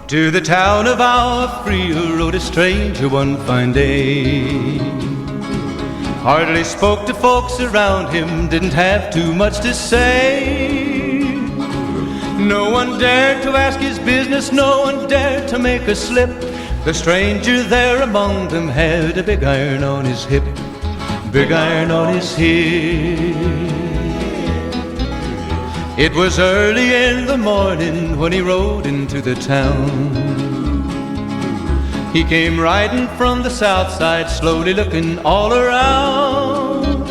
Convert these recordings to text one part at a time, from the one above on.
To the town of our free rode a stranger one fine day. Hardly spoke to folks around him, didn't have too much to say. No one dared to ask his business, no one dared to make a slip. The stranger there among them had a big iron on his hip, big iron on his hip. It was early in the morning when he rode into the town. He came riding from the south side, slowly looking all around.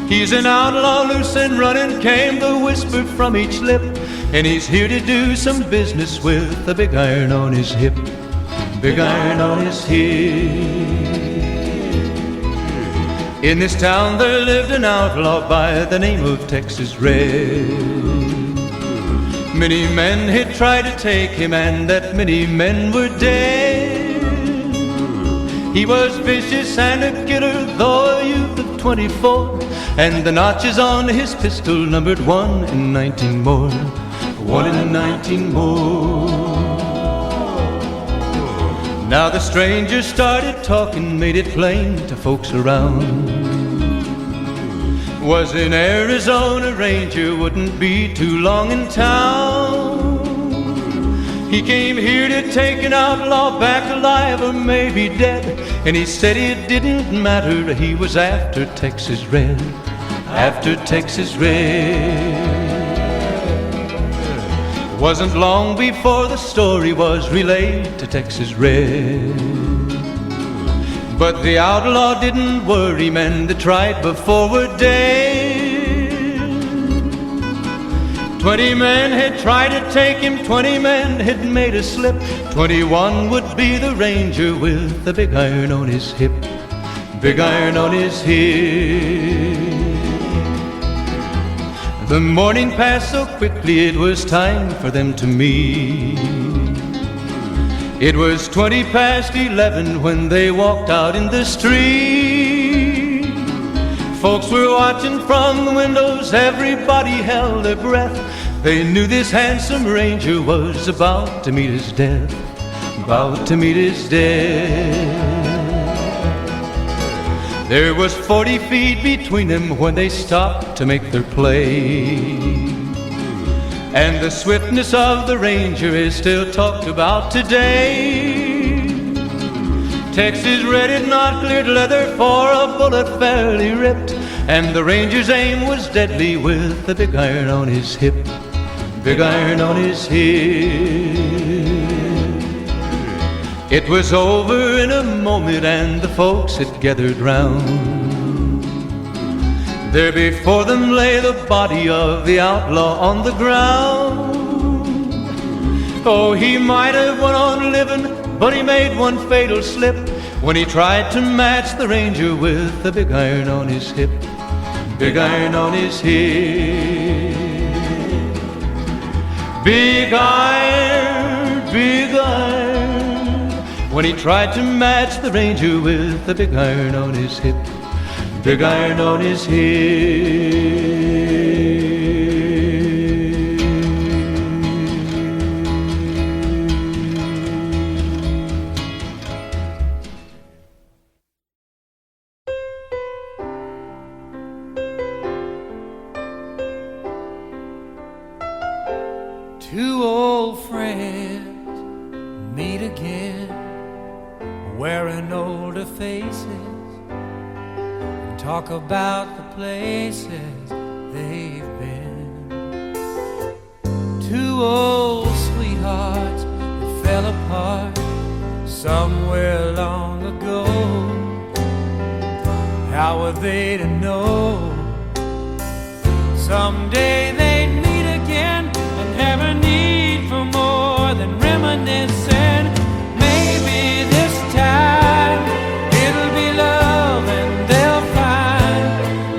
He's an outlaw, loose and running, came the whisper from each lip, and he's here to do some business with a big iron on his hip, big iron on his hip. In this town there lived an outlaw by the name of Texas Rive. Many men had tried to take him, and that many men were dead. He was vicious and a killer, though a youth of 24, and the notches on his pistol numbered 1 in 19 more, 1 in 19 more. Now the stranger started talking, made it plain to folks around. Was an Arizona ranger, wouldn't be too long in town. He came here to take an outlaw back alive or maybe dead, and he said it didn't matter, he was after Texas Red, after Texas Red. Wasn't long before the story was relayed to Texas Red. But the outlaw didn't worry, men that tried before were dead. 20 men had tried to take him, 20 men had made a slip. 21 would be the ranger with the big iron on his hip, big iron on his hip. The morning passed so quickly, it was time for them to meet. It was 20 past 11 when they walked out in the street. Folks were watching from the windows, everybody held their breath. They knew this handsome ranger was about to meet his death, about to meet his death. There was 40 feet between them when they stopped to make their play. And the swiftness of the ranger is still talked about today. Texas Red had not cleared leather for a bullet fairly ripped, and the ranger's aim was deadly with the big iron on his hip, big iron on his hip. It was over in a moment and the folks had gathered round. There before them lay the body of the outlaw on the ground. Oh, he might have went on living, but he made one fatal slip when he tried to match the ranger with the big iron on his hip, big iron on his hip. Big iron, big iron, when he tried to match the ranger with the big iron on his hip, big iron on his hip. Two old friends meet again, wearing older faces, and talk about the places they've been. Two old sweethearts that fell apart somewhere long ago. How were they to know someday they'd meet again and have a need for more than reminiscing? Maybe this time it'll be love and they'll find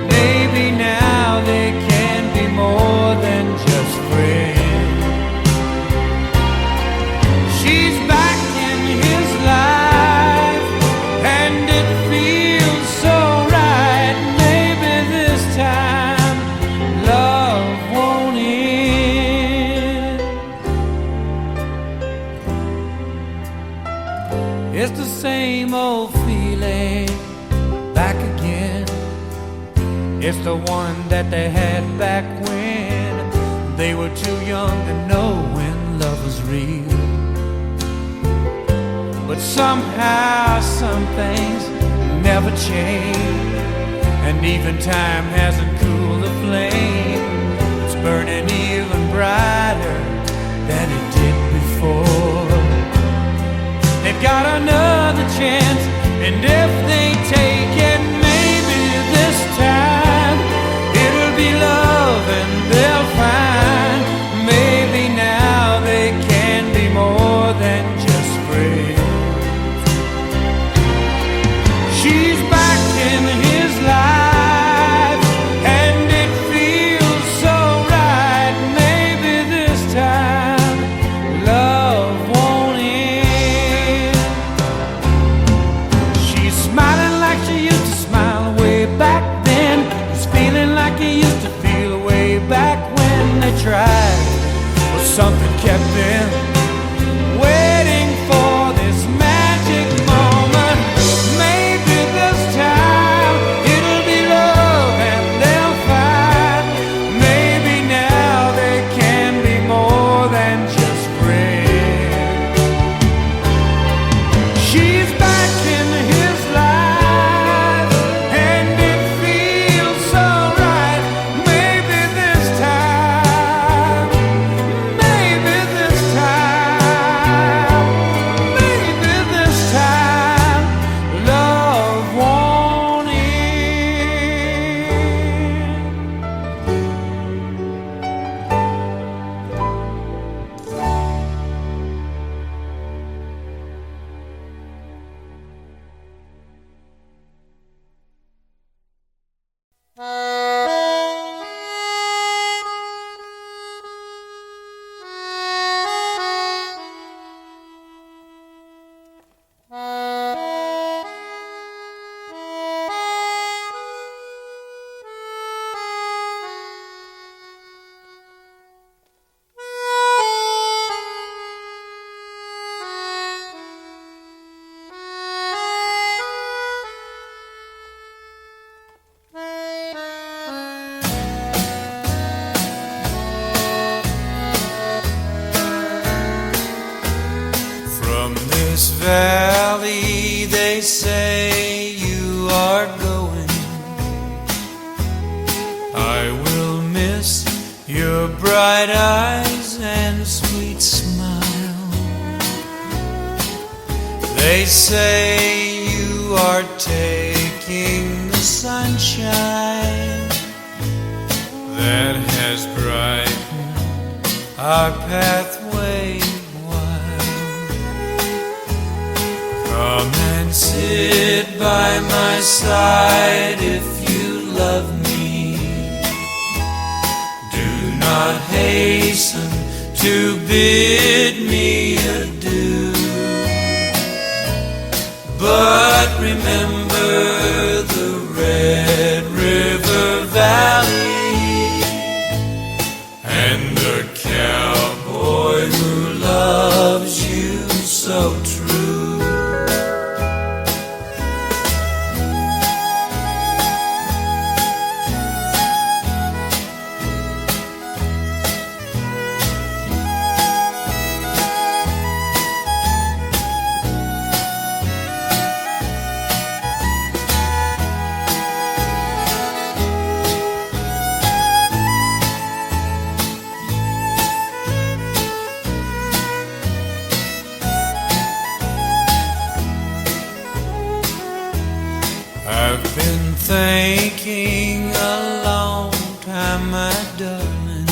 maybe now they can be more than just friends. She's back in his life and it feels so right. Maybe this time love won't end. same old feeling back again. It's the one that they had back when they were too young to know when love was real. But somehow some things never change, and even time hasn't cooled the flame. It's burning even brighter than it did before. They've got another chance, and if they take it, maybe this time it'll be love and they'll find maybe now they can be more than just friends. She's back in his life and it feels so right. Maybe this time love won't end. She's smiling like she used to smile way back then. He's feeling like he used to feel way back when they tried, but something kept them waiting for this magic moment. Maybe this time it'll be love and they'll find maybe now they can be more than just friends. She's back in his life and it feels so right. Maybe this time, maybe this time, maybe this time love won't end. From this valley they say you are going. I will miss your bright eyes and sweet smile. They say you are taking the sunshine that has brightened our pathway wide. Come and sit by my side if you love me. Do not hasten to bid me adieu, but remember the Red River Valley and the cowboy who loves you so true. I've been thinking a long time, my darling,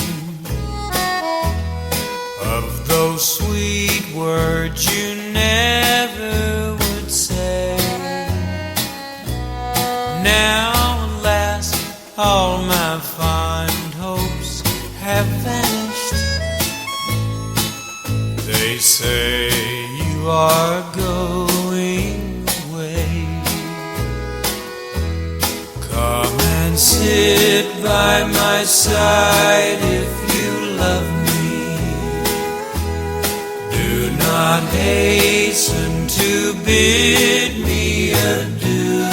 of those sweet words you never would say. Now, alas, all my fond hopes have vanished. They say you are going away. Come and sit by my side if you love me. Do not hasten to bid me adieu.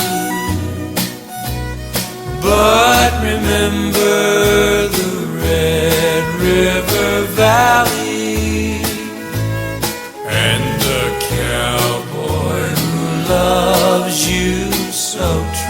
But remember the Red River Valley and the cowboy who loves you so true.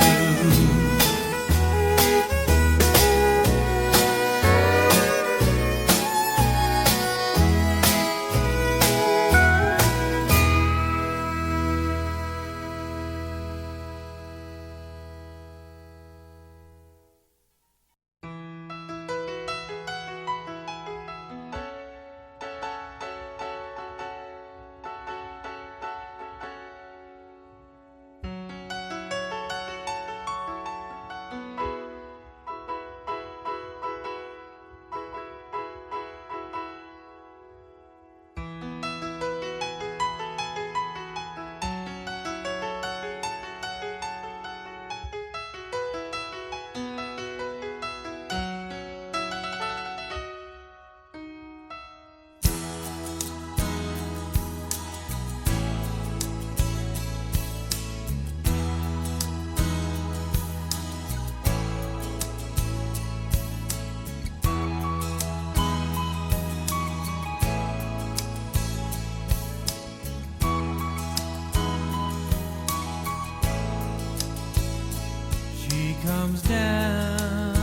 Comes down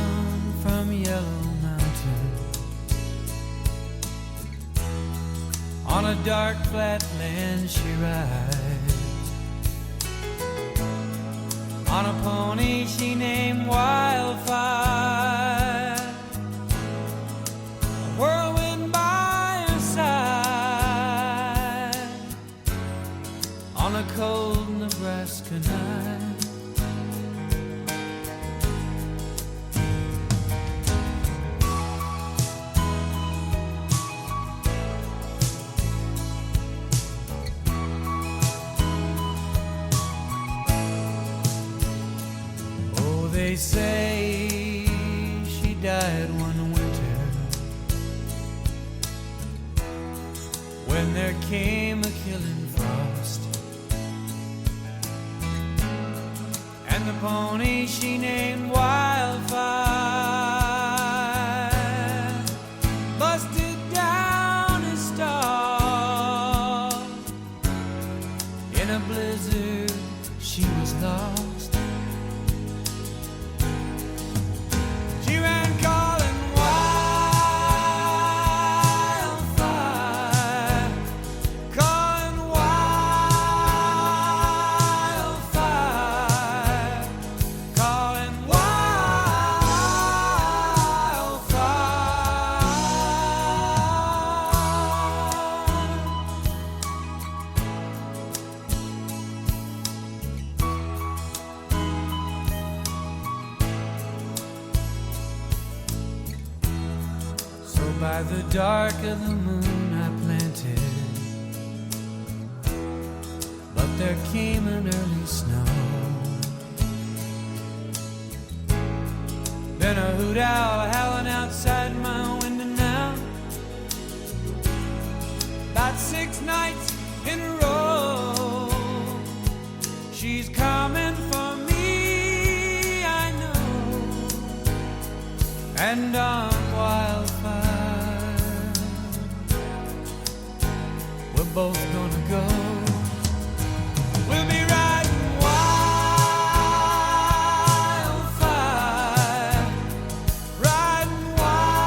from Yellow Mountain on a dark flatland she rides, on a pony she named Wildfire, a whirlwind by her side, on a cold Nebraska night. They say she died one winter when there came a killing frost, and the pony she named Wildfire busted down his stall. In a blizzard she was lost. She ran calling wildfire, calling wildfire, calling by the dark of the moon I planted, but there came an early snow. Then a hoot owl howling outside my window now, about 6 nights in a row. She's coming for me, I know, and on Wildfire we're both gonna go. We'll be riding wildfire, riding wildfire,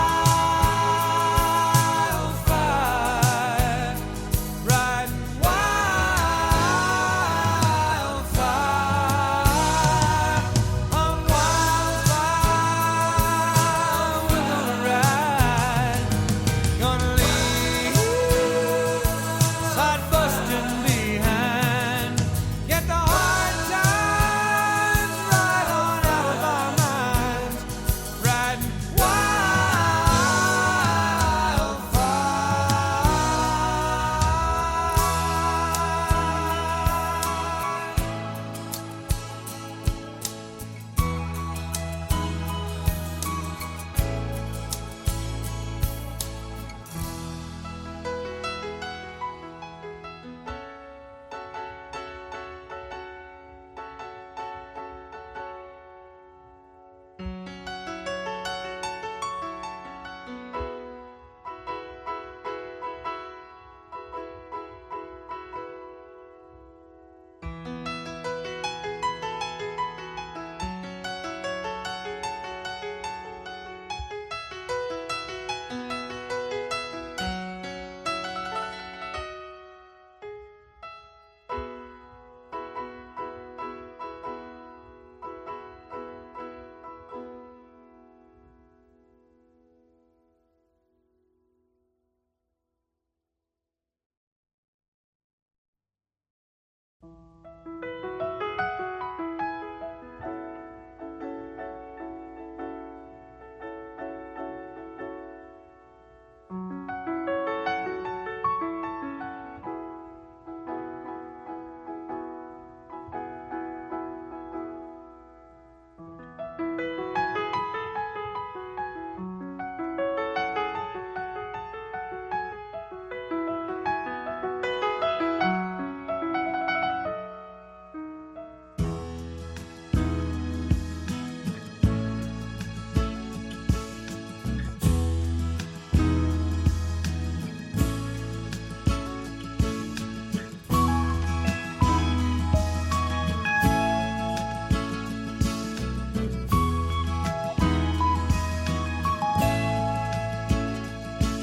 riding wildfire. On wildfire we're gonna ride, gonna leave side busting behind. Get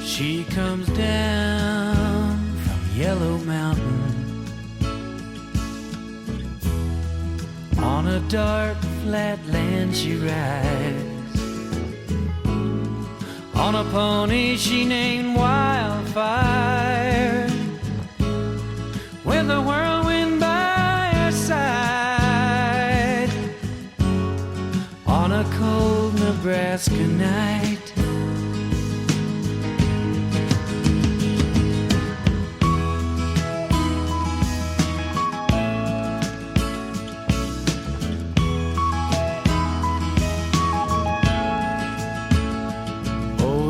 She comes down from Yellow Mountain on a dark flat land she rides on a pony she named Wildfire, with a whirlwind by her side on a cold Nebraska night.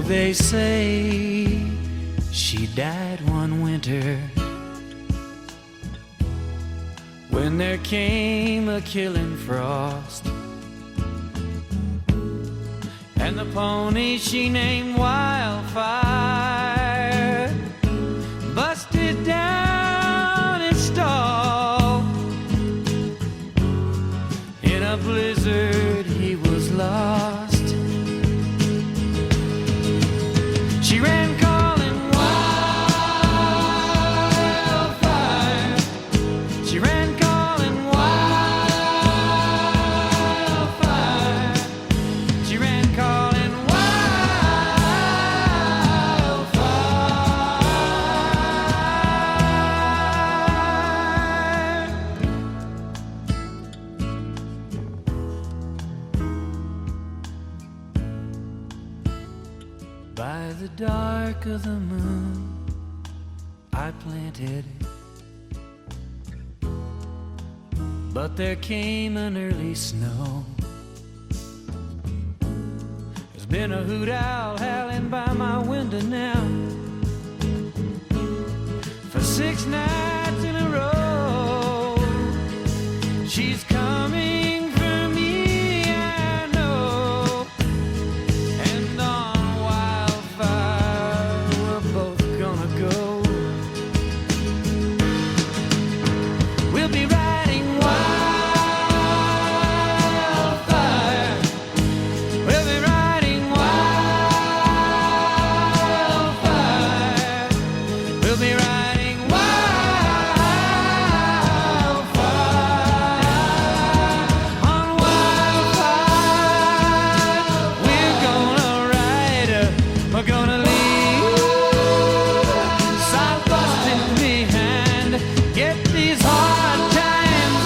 They say she died one winter when there came a killing frost, and the pony she named Wildfire busted down its stall. In a blizzard he was lost. She ran calling wildfire. She ran calling wildfire. She ran calling by the dark of the moon, I planted, but there came an early snow. There's been a hoot owl howling by my window now for 6 nights in a row. She's coming for me, I know, and on Wildfire we're both gonna go. We'll be riding wildfire. We'll be riding wildfire. We'll be riding wildfire. On wildfire, we're gonna ride. We're gonna leave side busting behind. Get these hard times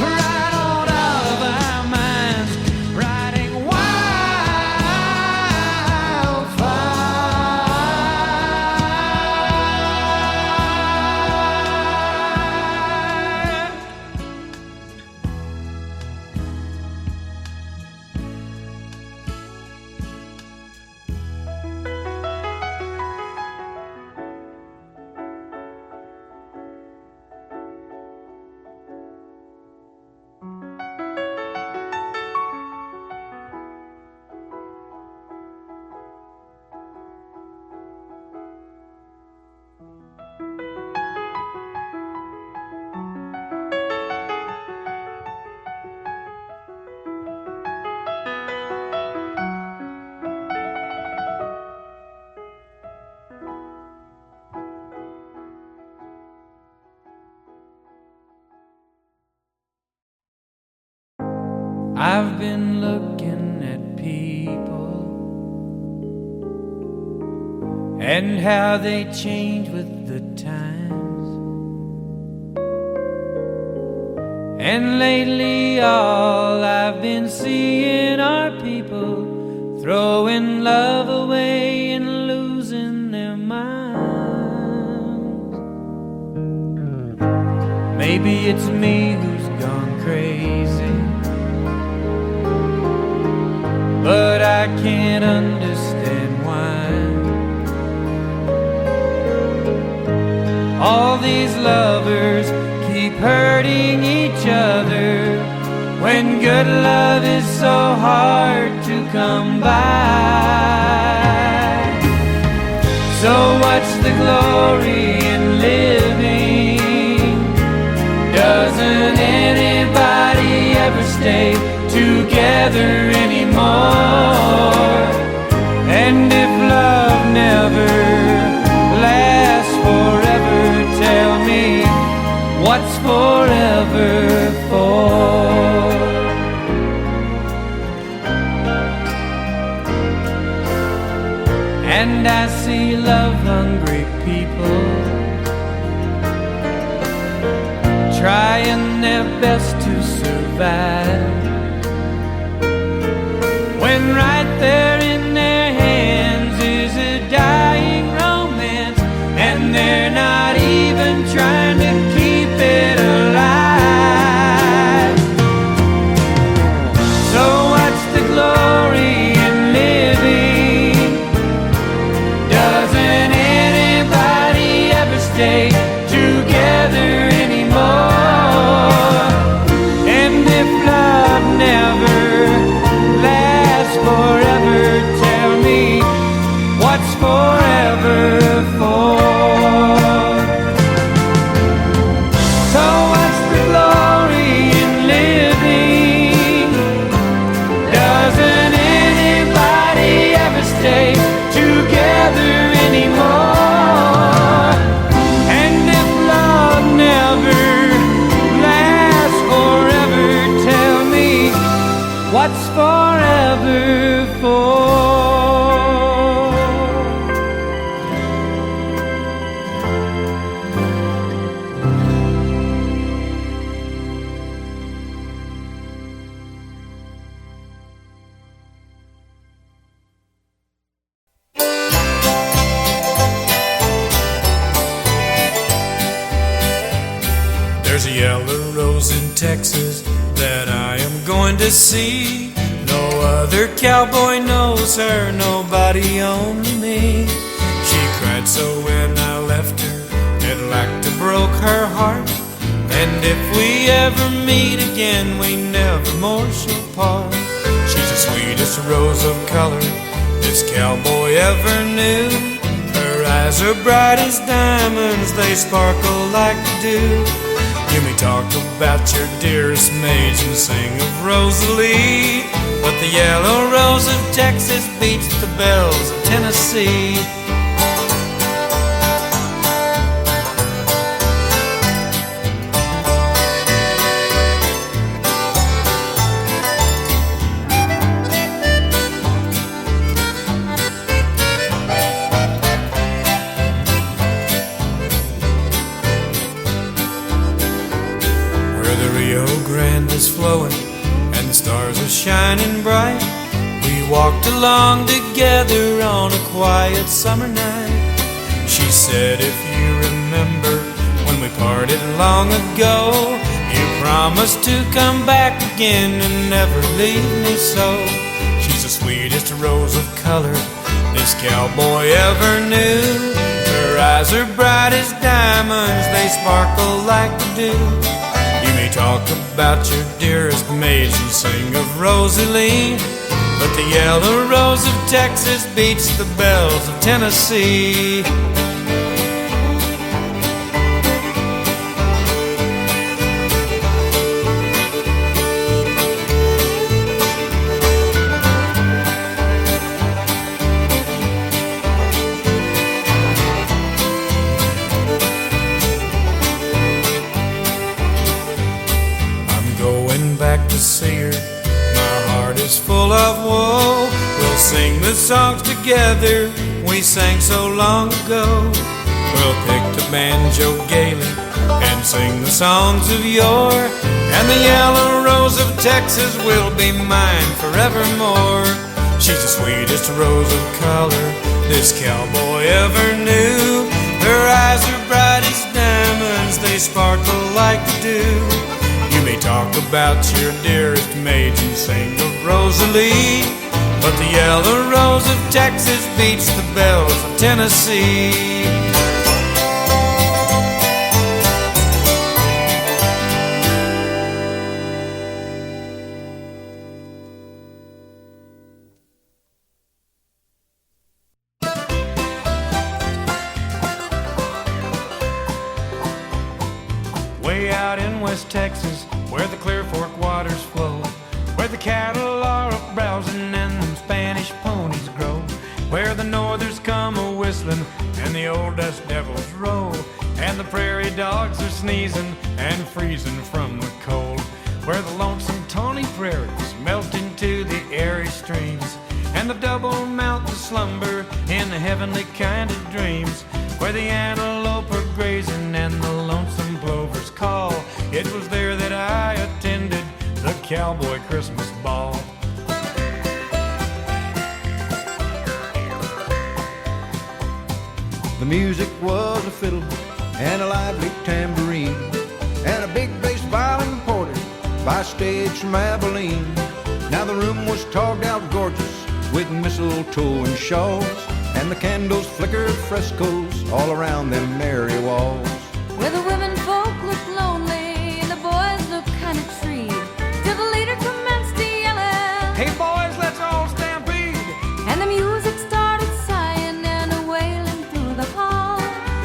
right on out of our minds. Riding wildfire. I've been looking at people and how they change with the times. And how they change with the times. And lately all I've been seeing are people throwing love away and losing their minds. Maybe it's me who's gone crazy, but I can't understand why all these lovers keep hurting each other when good love is so hard to come by. So what's the glory in living? Doesn't anybody ever stay together anymore? And if love never lasts forever, tell me, what's forever for? And I see love-hungry people trying their best to survive, when right there in their hands is a dying romance, and they're not even trying to keep it alive. So what's the glory in living? Doesn't anybody ever stay together anymore? And if love never lasts forever, tell me, what's forever for? So what's the glory in living? Doesn't anybody ever stay together anymore? And if love never lasts forever, tell me, what's forever for? There's a yellow rose in Texas that I am going to see. No other cowboy knows her, nobody only me. She cried so when I left her, it like to broke her heart. And if we ever meet again, we never more shall part. She's the sweetest rose of color this cowboy ever knew. Her eyes are bright as diamonds, they sparkle like dew. You may talk about your dearest maids and sing of Rosalie, but the yellow rose of Texas beats the bells of Tennessee. Is flowing and the stars are shining bright. We walked along together on a quiet summer night. She said, if you remember when we parted long ago, you promised to come back again and never leave me so. She's the sweetest rose of color this cowboy ever knew. Her eyes are bright as diamonds, they sparkle like the dew. You may talk about your dearest maids and sing of Rosalie, but the yellow rose of Texas beats the bells of Tennessee. Back to see her, my heart is full of woe. We'll sing the songs together we sang so long ago. We'll pick the banjo gaily and sing the songs of yore. And the yellow rose of Texas will be mine forevermore. She's the sweetest rose of color this cowboy ever knew. Her eyes are bright as diamonds, they sparkle like the dew. You may talk about your dearest maids and sing of Rosalie, but the yellow rose of Texas beats the bells of Tennessee. Way out in West Texas, where the Clear Fork waters flow, where the cattle are up-browsing and them Spanish ponies grow, where the northers come a-whistling and the old dust devils roll, and the prairie dogs are sneezing and freezing from the cold, where the lonesome tawny prairies melt into the airy streams, and the double mountains slumber in the heavenly kind of dreams, where the antelope are grazing and the lonesome plovers call. It was there that I attended the cowboy Christmas ball. The music was a fiddle and a lively tambourine, and a big bass violin imported by stage from Abilene. Now the room was togged out gorgeous with mistletoe and shawls, and the candles flickered frescoes all around them merry walls. Where the women folk looked lonely and the boys looked kind of treed, till the leader commenced to yelling, Hey boys, let's all stampede. and the music started sighing and a wailing through the hall.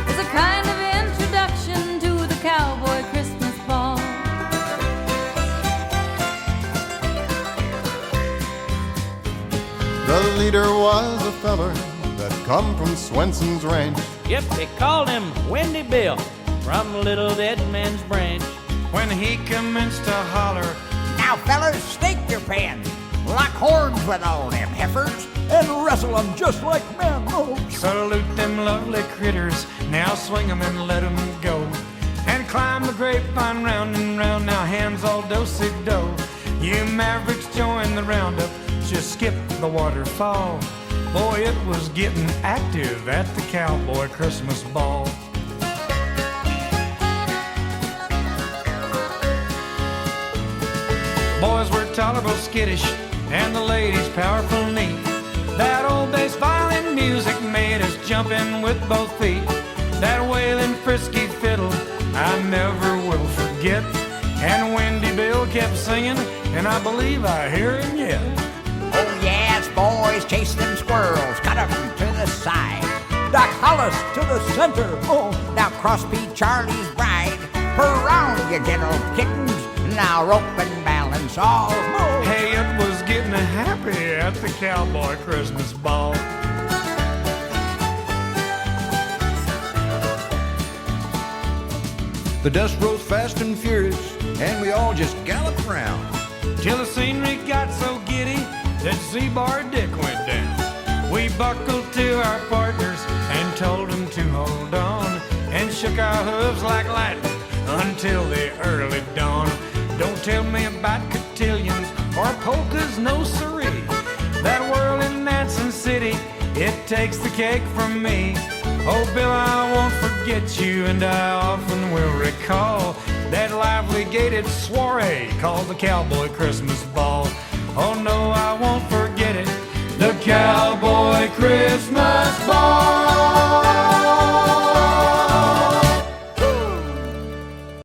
It's a kind of introduction to the cowboy Christmas ball. The leader was a feller that come from Swenson's ranch. Yep, they called him Windy Bill from Little Dead Man's Branch. When he commenced to holler, Now, fellas, stake your pen, lock horns with all them heifers, and wrestle 'em just like men. Oh, salute them lovely critters, now swing 'em and let 'em go, and climb the grapevine round and round, now hands all do-si-do. You mavericks join the roundup, just skip the waterfall. Boy, it was getting active at the cowboy Christmas ball. Boys were tolerable skittish, and the ladies powerful neat. That old bass violin music made us jump in with both feet. That wailing frisky fiddle I never will forget. And Windy Bill kept singing, and I believe I hear him yet. oh yes, boys, chase them squirrels, cut 'em to the side. Doc Hollis to the center. Oh, now crossbeat Charlie's bride. Around, you gentle kittens, now rope and balance all. Oh, Hey, it was getting happy at the cowboy Christmas ball. The dust rose fast and furious, and we all just galloped round. Till the scenery got so giddy that Z-Bar Dick went down. We buckled to our partners and told them to hold on, and shook our hooves like lightning until the early dawn. Don't tell me about cotillions or polkas, no siree. That whirling dancing city, it takes the cake from me. Oh, Bill, I won't forget you, and I often will recall that lively gated soiree called the Cowboy Christmas Ball. Oh no, I won't forget it, the Cowboy Christmas